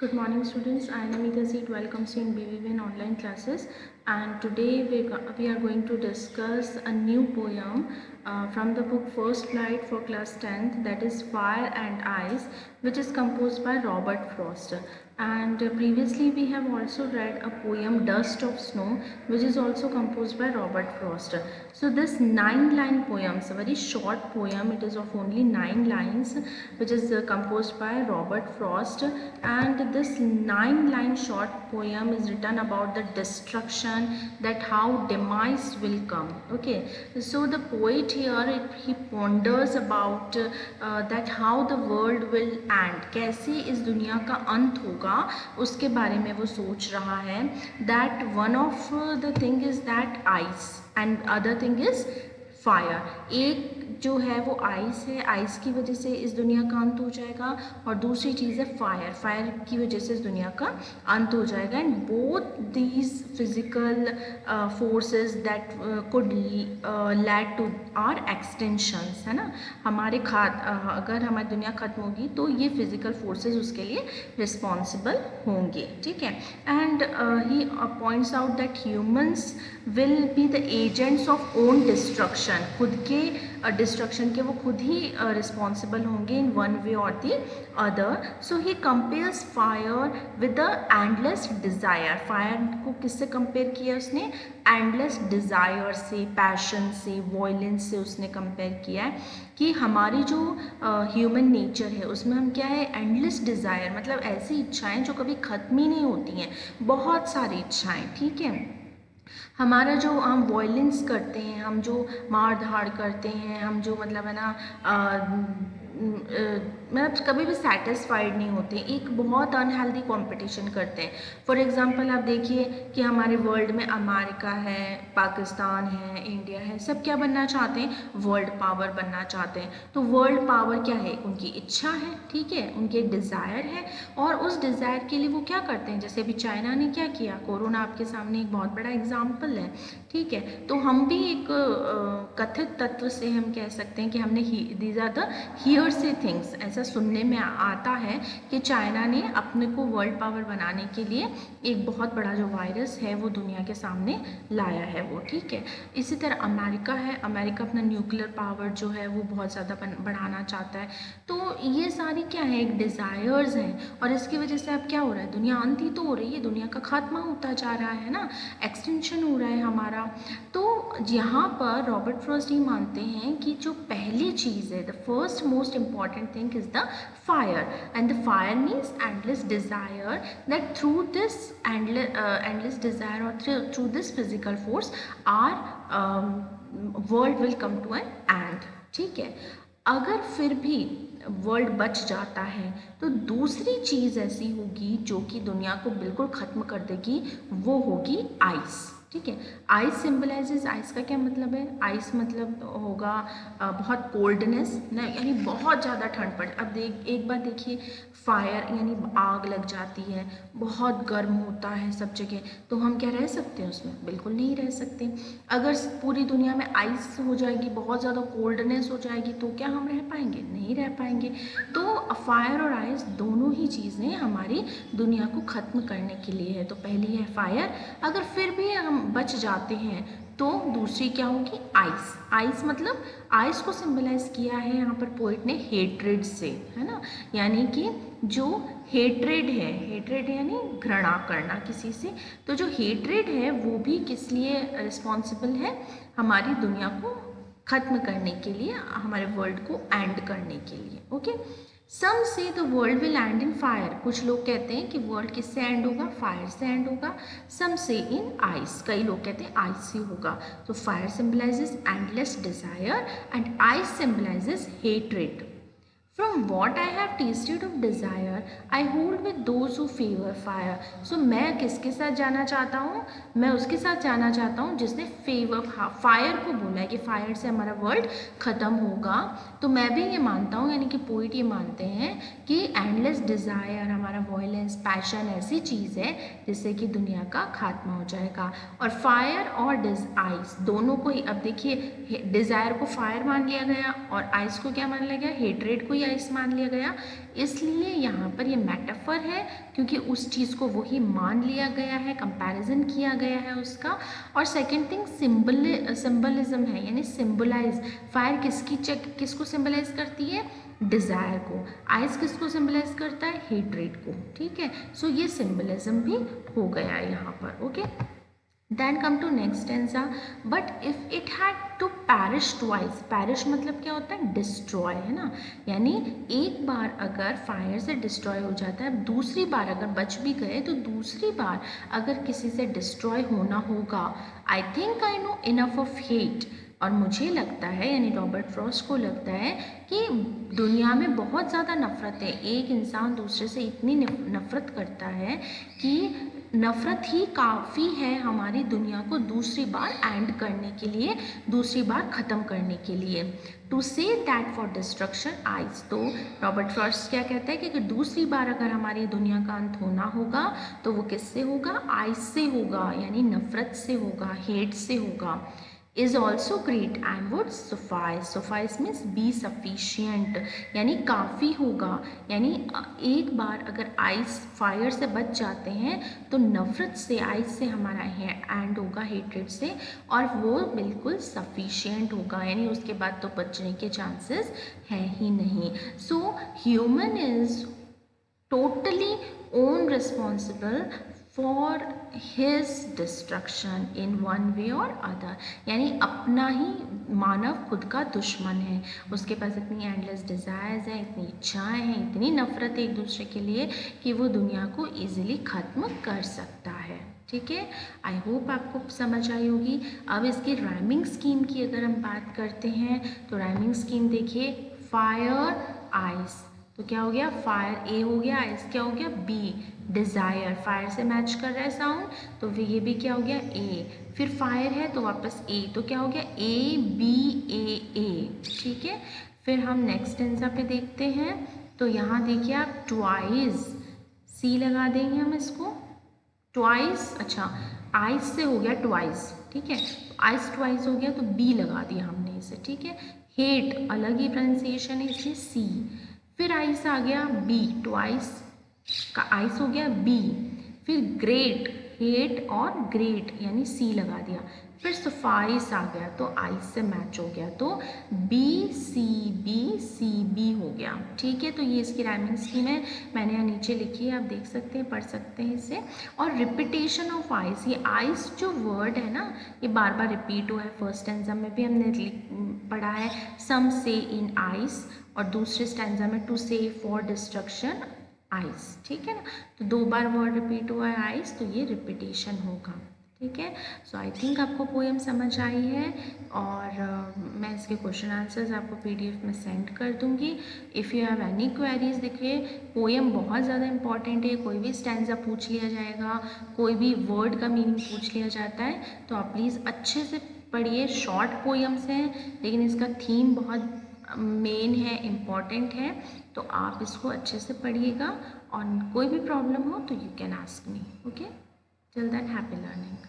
Good morning students, I am Namita Seat, welcomes you in BVN online classes, and today we are going to discuss a new poem from the book First Light for class 10th, that is Fire and Ice, which is composed by Robert Frost. And previously we have also read a poem Dust of Snow, which is also composed by Robert Frost. So this 9-line poem is a very short poem. It is of only 9 lines, which is composed by Robert Frost, and this 9-line short poem is written about the destruction, that how demise will come. Okay, so the poet here he ponders about that how the world will end, कैसे इस दुनिया का अंत होगा, उसके बारे में वो सोच रहा है. that one of the thing is that ice and other thing is fire. एक जो है वो आइस है, आइस की वजह से इस दुनिया का अंत हो जाएगा, और दूसरी चीज़ है फायर, फायर की वजह से इस दुनिया का अंत हो जाएगा. And both these physical forces that could lead to our extensions, है ना. हमारे अगर हमारी दुनिया ख़त्म होगी तो ये फिजिकल फोर्सेस उसके लिए रिस्पॉन्सिबल होंगे. ठीक है. And he points out that humans will be the agents of own destruction, खुद के डिस्ट्रक्शन के वो खुद ही रिस्पॉन्सिबल होंगे इन वन वे और the other. So he compares fire with the endless desire. Fire को किससे कंपेयर किया उसने? एंडलेस डिज़ायर से, पैशन से, वॉयलेंस से उसने कंपेयर किया है कि हमारी जो ह्यूमन नेचर है उसमें हम क्या है, एंडलेस डिज़ायर, मतलब ऐसी इच्छाएं जो कभी ख़त्म ही नहीं होती हैं, बहुत सारी इच्छाएं. ठीक है. हमारा जो हम वॉयलेंस करते हैं, हम जो मार धाड़ करते हैं, हम जो मतलब है ना मतलब कभी भी सेटिस्फाइड नहीं होते, एक बहुत अनहेल्दी कंपटीशन करते हैं. फॉर एग्जांपल आप देखिए कि हमारे वर्ल्ड में अमेरिका है, पाकिस्तान है, इंडिया है, सब क्या बनना चाहते हैं? वर्ल्ड पावर बनना चाहते हैं. तो वर्ल्ड पावर क्या है? उनकी इच्छा है. ठीक है, उनके डिज़ायर है, और उस डिज़ायर के लिए वो क्या करते हैं? जैसे अभी चाइना ने क्या किया, कोरोना आपके सामने एक बहुत बड़ा एग्जाम्पल है. ठीक है. तो हम भी एक कथित तत्व से हम कह सकते हैं कि हमने दीज आर द हियर से थिंग्स, ऐसा सुनने में आता है कि चाइना ने अपने को वर्ल्ड पावर बनाने के लिए एक बहुत बड़ा जो वायरस है वो दुनिया के सामने लाया है वो. ठीक है. इसी तरह अमेरिका है, अमेरिका अपना न्यूक्लियर पावर जो है वो बहुत ज़्यादा बढ़ाना चाहता है. तो ये सारी क्या है, एक डिज़ायर्स हैं, और इसकी वजह से अब क्या हो रहा है, दुनिया अंत ही तो हो रही है, दुनिया का खात्मा होता जा रहा है ना, एक्सटेंशन हो रहा है हमारा. तो यहाँ पर रॉबर्ट फ्रॉस्ट ही मानते हैं कि जो पहली चीज़ है, the first most important thing is the fire, and the fire means endless desire, that through this endless desire or through this physical force our world will come to an end. ठीक है. अगर फिर भी world बच जाता है तो दूसरी चीज़ ऐसी होगी जो कि दुनिया को बिल्कुल ख़त्म कर देगी, वो होगी आइस. ठीक है. आइस सिंबलाइजेज, आइस का क्या मतलब है? आइस मतलब होगा बहुत कोल्डनेस ना, यानी बहुत ज़्यादा ठंड पड़े. अब एक बार देखिए, फायर यानी आग लग जाती है, बहुत गर्म होता है सब जगह, तो हम क्या रह सकते हैं उसमें? बिल्कुल नहीं रह सकते. अगर पूरी दुनिया में आइस हो जाएगी, बहुत ज़्यादा कोल्डनेस हो जाएगी, तो क्या हम रह पाएंगे? नहीं रह पाएंगे. तो फायर और आइस दोनों ही चीज़ें हमारी दुनिया को ख़त्म करने के लिए है. तो पहली है फायर, अगर फिर भी हम बच जाते हैं तो दूसरी क्या होगी? आइस. आइस मतलब आइस को सिंबलाइज किया है यहाँ पर पोइट ने हेट्रेड से, है ना, यानी कि जो हेट्रेड है, हेट्रेड यानी घृणा करना किसी से, तो जो हेट्रेड है वो भी किस लिए रिस्पॉन्सिबल है? हमारी दुनिया को ख़त्म करने के लिए, हमारे वर्ल्ड को एंड करने के लिए. ओके. सम से the world will and in fire, कुछ लोग कहते हैं कि वर्ल्ड किससे एंड होगा? फायर से एंड होगा. सम से इन आइस, कई लोग कहते हैं आइस से होगा. तो fire symbolises endless desire and ice symbolises hatred. From what I have tasted of desire, I hold with those who favor fire. So मैं किसके साथ जाना चाहता हूँ? मैं उसके साथ जाना चाहता हूँ जिसने फेवर फायर को बोला है कि फायर से हमारा वर्ल्ड ख़त्म होगा. तो मैं भी ये मानता हूँ, यानी कि पोइट ये मानते हैं कि एंडलेस डिज़ायर, हमारा वॉयलेंस, पैशन ऐसी चीज़ है जिससे कि दुनिया का खात्मा हो जाएगा. और फायर और आइस दोनों को ही, अब देखिए डिज़ायर को फायर मान लिया गया और आइस को क्या मान लिया गया? हेट्रेड को ही आइस मान लिया गया, इसलिए यहाँ पर ये मेटाफर है क्योंकि उस चीज़ को वही मान लिया गया है, कंपैरिजन किया गया है उसका। और सेकंड थिंग सिंबलिज्म है, यानी सिंबलाइज। फायर किसको सिंबलाइज करती है? डिज़ायर को। आइस किसको सिंबलाइज करता है? हेट्रेड को। ठीक है, सो ये सिंबलिज्म भी हो गया है यहाँ पर। Okay, then come to next stanza, but if it had to perish twice. Perish मतलब क्या होता है? डिस्ट्रॉय, है ना, यानी एक बार अगर फायर से डिस्ट्रॉय हो जाता है, दूसरी बार अगर बच भी गए तो दूसरी बार अगर किसी से डिस्ट्रॉय होना होगा, I think I know enough of hate. और मुझे लगता है, यानी रॉबर्ट फ्रॉस्ट को लगता है कि दुनिया में बहुत ज़्यादा नफ़रत है, एक इंसान दूसरे से इतनी नफ़रत करता है कि नफ़रत ही काफ़ी है हमारी दुनिया को दूसरी बार एंड करने के लिए, दूसरी बार ख़त्म करने के लिए। To say that for destruction ice. तो रॉबर्ट फ्रॉस्ट क्या कहता है कि दूसरी बार अगर हमारी दुनिया का अंत होना होगा तो वो किससे होगा? आइस से होगा, यानी नफ़रत से होगा, हेट से होगा। is also great and would suffice. Suffice means be sufficient, यानी काफ़ी होगा। यानी एक बार अगर आइस फायर से बच जाते हैं तो नफ़रत से, आइस से हमारा एंड होगा, हेट्रेड से, और वो बिल्कुल सफिशिएंट होगा, यानी उसके बाद तो बचने के चांसेस हैं ही नहीं। So human is totally own responsible for his destruction in one way or other, यानी अपना ही मानव खुद का दुश्मन है। उसके पास इतनी एंडलेस डिज़ायर्स हैं, इतनी इच्छाएं हैं, इतनी नफ़रत है एक दूसरे के लिए कि वो दुनिया को ईजिली ख़त्म कर सकता है। ठीक है, आई होप आपको समझ आई होगी। अब इसकी राइमिंग स्कीम की अगर हम बात करते हैं तो राइमिंग स्कीम देखिए, फायर आइस, तो क्या हो गया? फायर ए हो गया, आइस क्या हो गया? बी। डिज़ायर, फायर से मैच कर रहा है साउंड, तो ये भी क्या हो गया? ए। फिर फायर है तो वापस ए, तो क्या हो गया? ए बी ए। ठीक है, फिर हम नेक्स्ट stanza पे देखते हैं। तो यहाँ देखिए आप, ट्वाइस, सी लगा देंगे हम इसको, ट्वाइस। अच्छा, आइस से हो गया ट्वाइस, ठीक है, आइस ट्वाइस हो गया तो बी लगा दिया हमने इसे। ठीक है, हेट अलग ही प्रोनाउंसिएशन है इसलिए सी। फिर आइस आ गया बी, ट्वाइस का आइस हो गया बी। फिर ग्रेट, हेट और ग्रेट यानी सी लगा दिया। फिर सफाइस आ गया तो आइस से मैच हो गया, तो बी सी बी हो गया। ठीक है, तो ये इसकी राइमिंग स्कीम है, मैंने यहाँ नीचे लिखी है, आप देख सकते हैं, पढ़ सकते हैं इसे। और रिपीटेशन ऑफ आइस, ये आइस जो वर्ड है ना, ये बार बार रिपीट हुआ है। फर्स्ट स्टैंजा में भी हमने पढ़ा है सम से इन आइस, और दूसरे स्टैंजा में टू से फॉर डिस्ट्रक्शन आइस। ठीक है ना, तो दो बार वर्ड रिपीट हुआ है आइस, तो ये रिपीटेशन होगा। ठीक है, सो आई थिंक आपको पोएम समझ आई है, और मैं इसके क्वेश्चन आंसर्स आपको PDF में सेंड कर दूंगी। If you have any queries, देखिए पोएम बहुत ज़्यादा इंपॉर्टेंट है, कोई भी स्टैंजा पूछ लिया जाएगा, कोई भी वर्ड का मीनिंग पूछ लिया जाता है, तो आप प्लीज़ अच्छे से पढ़िए। शॉर्ट पोएम्स हैं लेकिन इसका थीम बहुत मेन है, इम्पॉर्टेंट है, तो आप इसको अच्छे से पढ़िएगा, और कोई भी प्रॉब्लम हो तो you can ask me. Okay, till than happy learning.